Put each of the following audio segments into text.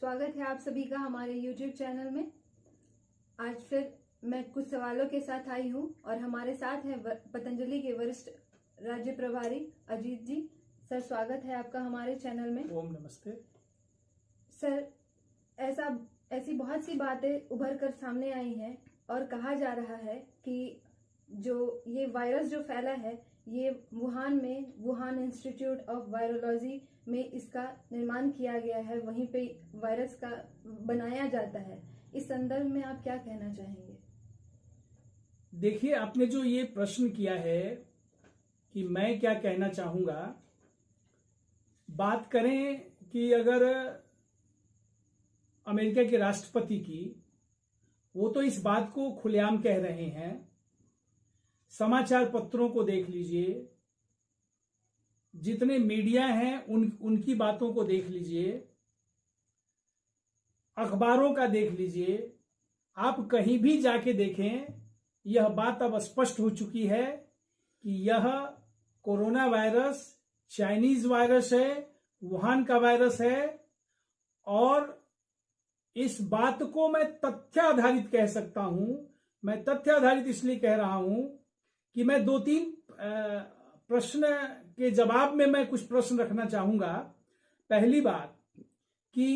स्वागत है आप सभी का हमारे YouTube चैनल में। आज फिर मैं कुछ सवालों के साथ आई हूं और हमारे साथ हैं पतंजलि के वरिष्ठ राज्य प्रभारी अजीत जी। सर, स्वागत है आपका हमारे चैनल में। ओम नमस्ते। सर, ऐसी बहुत सी बातें उभर कर सामने आई हैं और कहा जा रहा है कि जो ये वायरस जो फैला है ये वुहान इंस्टीट्यूट ऑफ वायरोलॉजी में इसका निर्माण किया गया है, वहीं पे वायरस का बनाया जाता है। इस संदर्भ में आप क्या कहना चाहेंगे? देखिए, आपने जो ये प्रश्न किया है कि मैं क्या कहना चाहूंगा, बात करें कि अगर अमेरिका के राष्ट्रपति की, वो तो इस बात को खुलेआम कह रहे हैं। समाचार पत्रों को देख लीजिए, जितने मीडिया हैं उनकी बातों को देख लीजिए, अखबारों का देख लीजिए, आप कहीं भी जाके देखें, यह बात अब स्पष्ट हो चुकी है कि यह कोरोना वायरस चाइनीज वायरस है, वुहान का वायरस है। और इस बात को मैं तथ्य आधारित कह सकता हूं। मैं तथ्य आधारित इसलिए कह रहा हूं कि मैं दो तीन प्रश्न के जवाब में मैं कुछ प्रश्न रखना चाहूंगा। पहली बात कि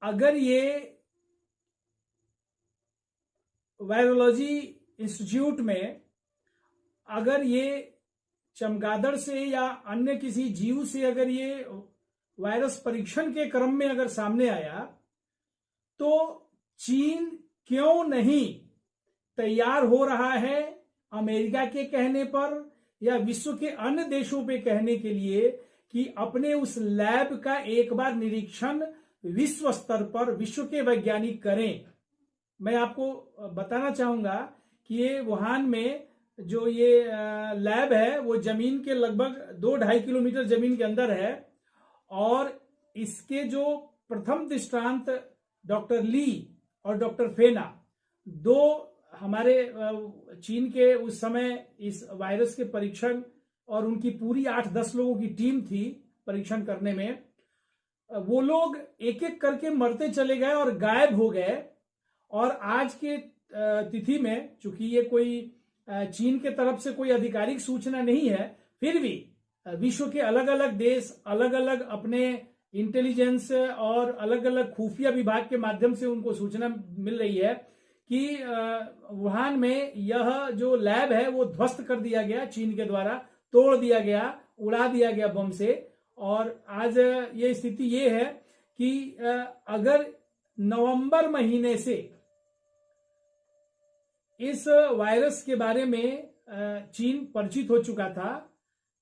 अगर ये वायरोलॉजी इंस्टीट्यूट में अगर ये चमगादड़ से या अन्य किसी जीव से अगर ये वायरस परीक्षण के क्रम में अगर सामने आया, तो चीन क्यों नहीं तैयार हो रहा है अमेरिका के कहने पर या विश्व के अन्य देशों पे कहने के लिए कि अपने उस लैब का एक बार निरीक्षण विश्व स्तर पर विश्व के वैज्ञानिक करें। मैं आपको बताना चाहूंगा कि ये वुहान में जो ये लैब है वो जमीन के लगभग 2-2.5 किलोमीटर जमीन के अंदर है। और इसके जो प्रथम दृष्टांत डॉक्टर ली और डॉक्टर फेना, दो हमारे चीन के उस समय इस वायरस के परीक्षण, और उनकी पूरी 8-10 लोगों की टीम थी परीक्षण करने में, वो लोग एक एक करके मरते चले गए और गायब हो गए। और आज के तिथि में, चूंकि ये कोई चीन के तरफ से कोई आधिकारिक सूचना नहीं है, फिर भी विश्व के अलग अलग देश अलग अलग अपने इंटेलिजेंस और अलग अलग खुफिया विभाग के माध्यम से उनको सूचना मिल रही है कि वुहान में यह जो लैब है वो ध्वस्त कर दिया गया, चीन के द्वारा तोड़ दिया गया, उड़ा दिया गया बम से। और आज ये स्थिति ये है कि अगर नवंबर महीने से इस वायरस के बारे में चीन परिचित हो चुका था,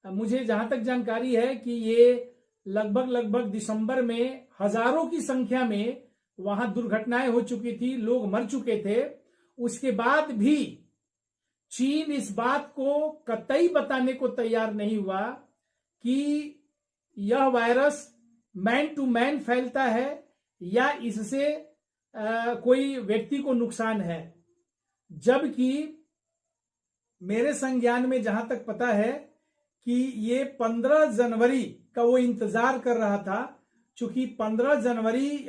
मुझे जहां तक जानकारी है कि ये लगभग दिसंबर में हजारों की संख्या में वहां दुर्घटनाएं हो चुकी थी, लोग मर चुके थे। उसके बाद भी चीन इस बात को कतई बताने को तैयार नहीं हुआ कि यह वायरस मैन टू मैन फैलता है या इससे कोई व्यक्ति को नुकसान है। जबकि मेरे संज्ञान में जहां तक पता है कि ये 15 जनवरी का वो इंतजार कर रहा था, चूंकि 15 जनवरी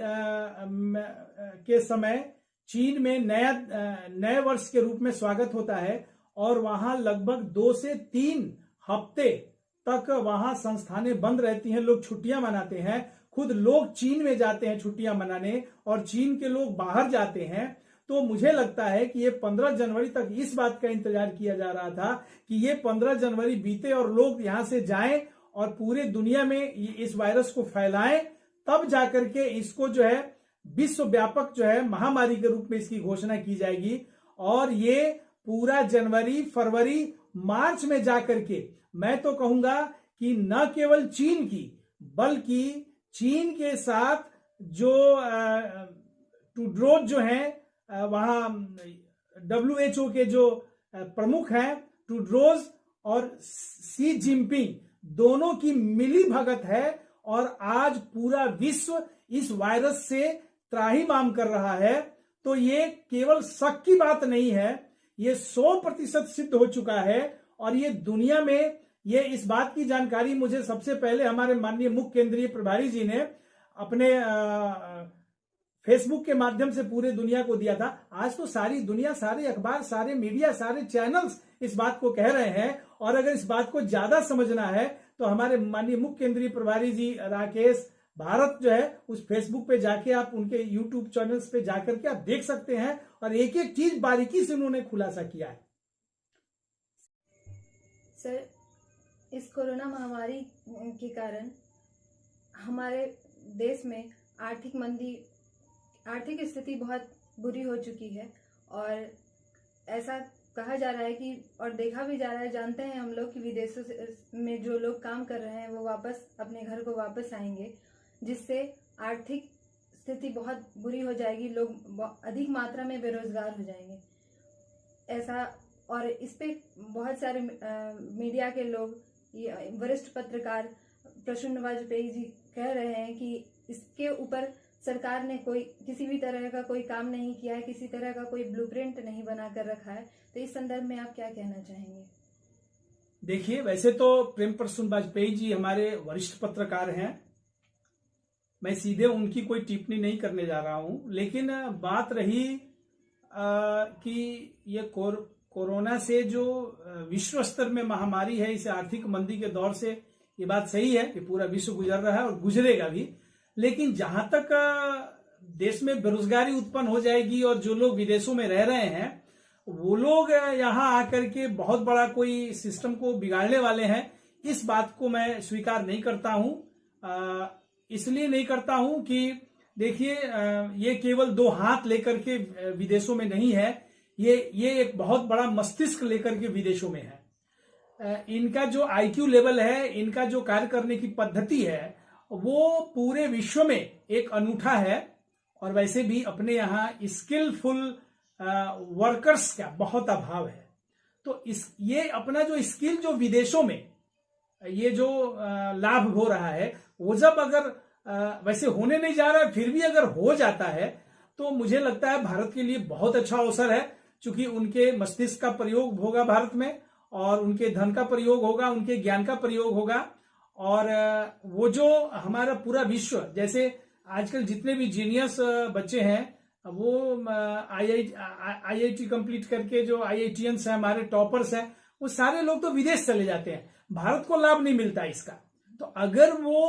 के समय चीन में नए वर्ष के रूप में स्वागत होता है और वहां लगभग 2 से 3 हफ्ते तक वहां संस्थानें बंद रहती हैं, लोग छुट्टियां मनाते हैं। खुद लोग चीन में जाते हैं छुट्टियां मनाने और चीन के लोग बाहर जाते हैं। तो मुझे लगता है कि ये 15 जनवरी तक इस बात का इंतजार किया जा रहा था कि ये 15 जनवरी बीते और लोग यहां से जाएं और पूरे दुनिया में इस वायरस को फैलाएं, तब जाकर के इसको जो है विश्व व्यापक जो है महामारी के रूप में इसकी घोषणा की जाएगी। और ये पूरा जनवरी, फरवरी, मार्च में जाकर के, मैं तो कहूंगा कि न केवल चीन की बल्कि चीन के साथ जो टुड्रोज जो हैं वहां WHO के जो प्रमुख हैं, टुड्रोज और शी जिनपिंग, दोनों की मिली भगत है। और आज पूरा विश्व इस वायरस से त्राहिमाम कर रहा है। तो ये केवल शक की बात नहीं है, ये 100% सिद्ध हो चुका है। और ये दुनिया में ये इस बात की जानकारी मुझे सबसे पहले हमारे माननीय मुख्य केंद्रीय प्रभारी जी ने अपने फेसबुक के माध्यम से पूरे दुनिया को दिया था। आज तो सारी दुनिया, सारे अखबार, सारे मीडिया, सारे चैनल्स इस बात को कह रहे हैं। और अगर इस बात को ज्यादा समझना है तो हमारे माननीय मुख्य केंद्रीय प्रभारी जी राकेश भारत जो है, उस फेसबुक पे जाके आप उनके यूट्यूब चैनल्स पे जाकर के आप देख सकते हैं और एक एक चीज बारीकी से उन्होंने खुलासा किया है। सर, इस कोरोना महामारी के कारण हमारे देश में आर्थिक स्थिति बहुत बुरी हो चुकी है और ऐसा कहा जा रहा है कि, और देखा भी जा रहा है, जानते हैं हम लोग कि विदेशों में जो लोग काम कर रहे हैं वो वापस अपने घर को वापस आएंगे, जिससे आर्थिक स्थिति बहुत बुरी हो जाएगी, लोग अधिक मात्रा में बेरोजगार हो जाएंगे ऐसा। और इस पे बहुत सारे मीडिया के लोग, वरिष्ठ पत्रकार प्रसून वाजपेयी जी कह रहे हैं कि इसके ऊपर सरकार ने किसी भी तरह का कोई काम नहीं किया है, किसी तरह का कोई ब्लूप्रिंट नहीं बना कर रखा है। तो इस संदर्भ में आप क्या कहना चाहेंगे? देखिए, वैसे तो प्रेम प्रसून वाजपेयी जी हमारे वरिष्ठ पत्रकार हैं, मैं सीधे उनकी कोई टिप्पणी नहीं करने जा रहा हूं, लेकिन बात रही कि ये कोरोना से जो विश्व स्तर में महामारी है, इस आर्थिक मंदी के दौर से, ये बात सही है कि पूरा विश्व गुजर रहा है और गुजरेगा भी। लेकिन जहां तक देश में बेरोजगारी उत्पन्न हो जाएगी और जो लोग विदेशों में रह रहे हैं वो लोग यहां आकर के बहुत बड़ा कोई सिस्टम को बिगाड़ने वाले हैं, इस बात को मैं स्वीकार नहीं करता हूं। इसलिए नहीं करता हूं कि देखिए, ये केवल दो हाथ लेकर के विदेशों में नहीं है, ये एक बहुत बड़ा मस्तिष्क लेकर के विदेशों में है। इनका जो IQ लेवल है, इनका जो कार्य करने की पद्धति है, वो पूरे विश्व में एक अनूठा है। और वैसे भी अपने यहाँ स्किलफुल वर्कर्स का बहुत अभाव है। तो ये अपना जो स्किल जो विदेशों में ये जो लाभ हो रहा है, वो जब अगर वैसे होने नहीं जा रहा है, फिर भी अगर हो जाता है तो मुझे लगता है भारत के लिए बहुत अच्छा अवसर है, क्योंकि उनके मस्तिष्क का प्रयोग होगा भारत में और उनके धन का प्रयोग होगा, उनके ज्ञान का प्रयोग होगा। और वो जो हमारा पूरा विश्व, जैसे आजकल जितने भी जीनियस बच्चे हैं, वो IIT कंप्लीट करके जो IITians हैं, हमारे टॉपर्स हैं, वो सारे लोग तो विदेश चले जाते हैं, भारत को लाभ नहीं मिलता इसका। तो अगर वो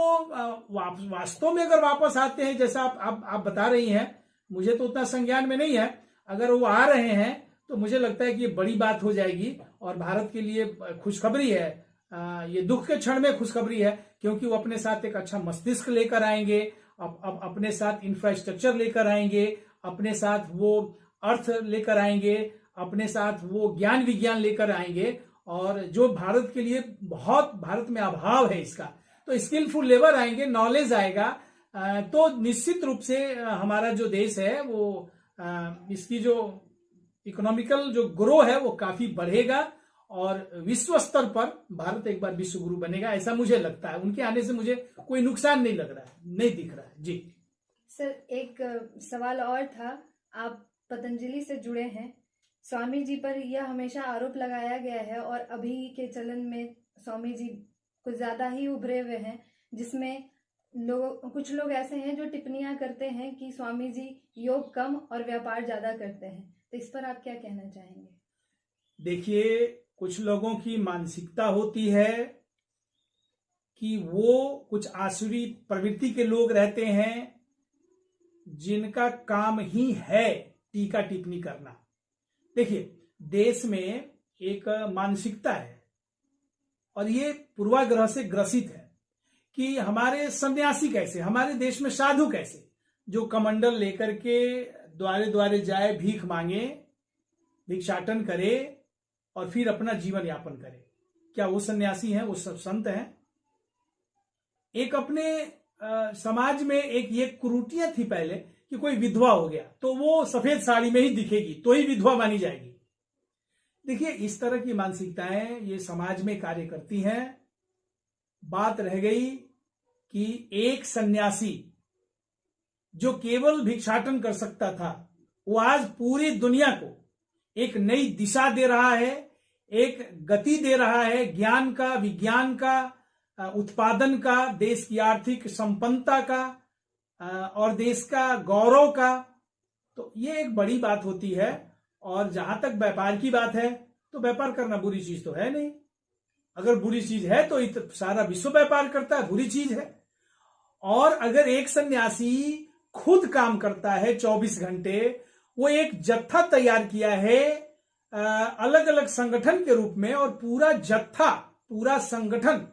वास्तव में अगर वापस आते हैं, जैसा आप बता रही हैं, मुझे तो उतना संज्ञान में नहीं है, अगर वो आ रहे हैं तो मुझे लगता है कि ये बड़ी बात हो जाएगी और भारत के लिए खुशखबरी है। ये दुख के क्षण में खुशखबरी है, क्योंकि वो अपने साथ एक अच्छा मस्तिष्क लेकर आएंगे, अपने साथ इंफ्रास्ट्रक्चर लेकर आएंगे, अपने साथ वो अर्थ लेकर आएंगे, अपने साथ वो ज्ञान विज्ञान लेकर आएंगे, और जो भारत के लिए बहुत, भारत में अभाव है इसका, तो स्किलफुल लेबर आएंगे, नॉलेज आएगा, तो निश्चित रूप से हमारा जो देश है वो इसकी जो इकोनॉमिकल जो ग्रो है वो काफी बढ़ेगा और विश्व स्तर पर भारत एक बार विश्व गुरु बनेगा, ऐसा मुझे लगता है। उनके आने से मुझे कोई नुकसान नहीं लग रहा है, नहीं दिख रहा है। जी सर, एक सवाल और था, आप पतंजलि से जुड़े हैं, स्वामी जी पर यह हमेशा आरोप लगाया गया है और अभी के चलन में स्वामी जी कुछ ज्यादा ही उभरे हुए हैं, जिसमें कुछ लोग ऐसे हैं जो टिप्पणियां करते हैं कि स्वामी जी योग कम और व्यापार ज्यादा करते हैं। तो इस पर आप क्या कहना चाहेंगे? देखिए, कुछ लोगों की मानसिकता होती है कि वो कुछ आसुरी प्रवृत्ति के लोग रहते हैं जिनका काम ही है टीका टिप्पणी करना। देखिए, देश में एक मानसिकता है और ये पूर्वाग्रह से ग्रसित है कि हमारे सन्यासी कैसे, हमारे देश में साधु कैसे, जो कमंडल लेकर के द्वारे द्वारे जाए, भीख मांगे, भिक्षाटन करे और फिर अपना जीवन यापन करे। क्या वो सन्यासी हैं? वो सब संत हैं? एक अपने समाज में एक ये कुरीतियां थी पहले कि कोई विधवा हो गया तो वो सफेद साड़ी में ही दिखेगी तो ही विधवा मानी जाएगी। देखिए, इस तरह की मानसिकताएं ये समाज में कार्य करती हैं। बात रह गई कि एक सन्यासी जो केवल भिक्षाटन कर सकता था, वो आज पूरी दुनिया को एक नई दिशा दे रहा है, एक गति दे रहा है, ज्ञान का, विज्ञान का, उत्पादन का, देश की आर्थिक संपन्नता का, और देश का गौरव का, तो ये एक बड़ी बात होती है। और जहां तक व्यापार की बात है, तो व्यापार करना बुरी चीज तो है नहीं। अगर बुरी चीज है तो सारा विश्व व्यापार करता है, बुरी चीज है। और अगर एक सन्यासी खुद काम करता है 24 घंटे, वो एक जत्था तैयार किया है अलग अलग संगठन के रूप में, और पूरा जत्था, पूरा संगठन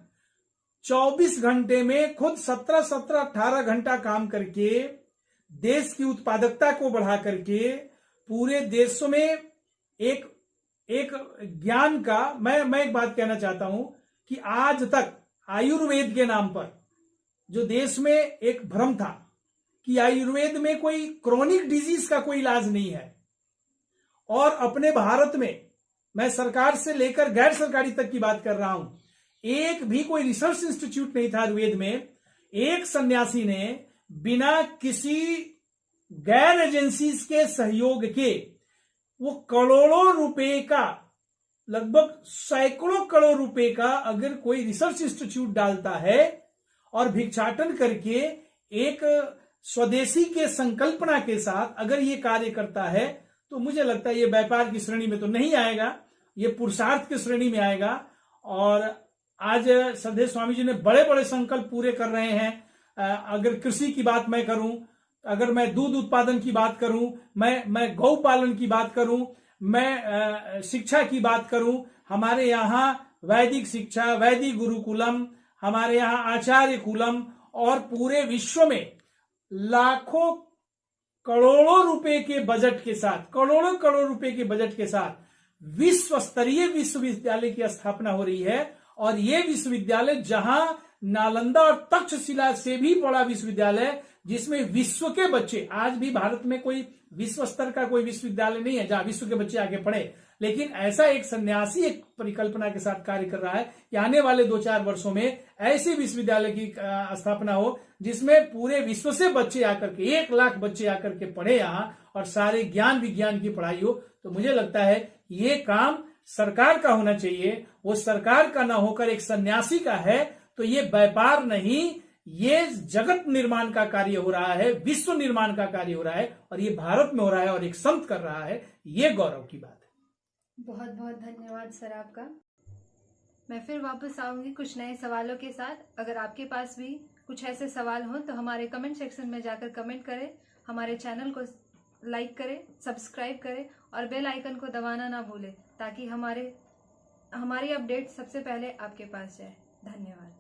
24 घंटे में खुद 17-18 घंटा काम करके देश की उत्पादकता को बढ़ा करके पूरे देशों में एक ज्ञान का, मैं एक बात कहना चाहता हूं कि आज तक आयुर्वेद के नाम पर जो देश में एक भ्रम था कि आयुर्वेद में कोई क्रोनिक डिजीज का कोई इलाज नहीं है, और अपने भारत में, मैं सरकार से लेकर गैर सरकारी तक की बात कर रहा हूं, एक भी कोई रिसर्च इंस्टीट्यूट नहीं था आयुर्वेद में। एक सन्यासी ने बिना किसी गैर एजेंसीज के सहयोग के वो करोड़ों रुपए का, लगभग सैकड़ों करोड़ रुपए का अगर कोई रिसर्च इंस्टीट्यूट डालता है और भिक्षाटन करके एक स्वदेशी के संकल्पना के साथ अगर ये कार्य करता है, तो मुझे लगता है ये व्यापार की श्रेणी में तो नहीं आएगा, ये पुरुषार्थ की श्रेणी में आएगा। और आज श्रद्धेय स्वामी जी ने बड़े बड़े संकल्प पूरे कर रहे हैं। अगर कृषि की बात मैं करूं, अगर मैं दूध उत्पादन की बात करूं, मैं गौ पालन की बात करूं, मैं शिक्षा की बात करूं, हमारे यहाँ वैदिक शिक्षा, वैदिक गुरुकुलम, हमारे यहाँ आचार्य कुलम, और पूरे विश्व में लाखों करोड़ों रुपए के बजट के साथ, करोड़ों करोड़ रुपए के बजट के साथ विश्व स्तरीय विश्वविद्यालय की स्थापना हो रही है। और ये विश्वविद्यालय जहां नालंदा और तक्षशिला से भी बड़ा विश्वविद्यालय, जिसमें विश्व के बच्चे, आज भी भारत में कोई विश्व स्तर का कोई विश्वविद्यालय नहीं है जहां विश्व के बच्चे आगे पढ़े, लेकिन ऐसा एक सन्यासी एक परिकल्पना के साथ कार्य कर रहा है कि आने वाले 2-4 वर्षों में ऐसे विश्वविद्यालय की स्थापना हो जिसमें पूरे विश्व से बच्चे आकर के, 1 लाख बच्चे आकर के पढ़े यहां, और सारे ज्ञान विज्ञान की पढ़ाई हो। तो मुझे लगता है ये काम सरकार का होना चाहिए, वो सरकार का ना होकर एक सन्यासी का है। तो ये व्यापार नहीं, ये जगत निर्माण का कार्य हो रहा है, विश्व निर्माण का कार्य हो रहा है, और ये भारत में हो रहा है और एक संत कर रहा है। ये गौरव की बात है। बहुत बहुत धन्यवाद सर आपका। मैं फिर वापस आऊंगी कुछ नए सवालों के साथ। अगर आपके पास भी कुछ ऐसे सवाल हो तो हमारे कमेंट सेक्शन में जाकर कमेंट करें, हमारे चैनल को लाइक करें, सब्सक्राइब करें और बेल आइकन को दबाना ना भूलें, ताकि हमारी अपडेट सबसे पहले आपके पास जाए। धन्यवाद।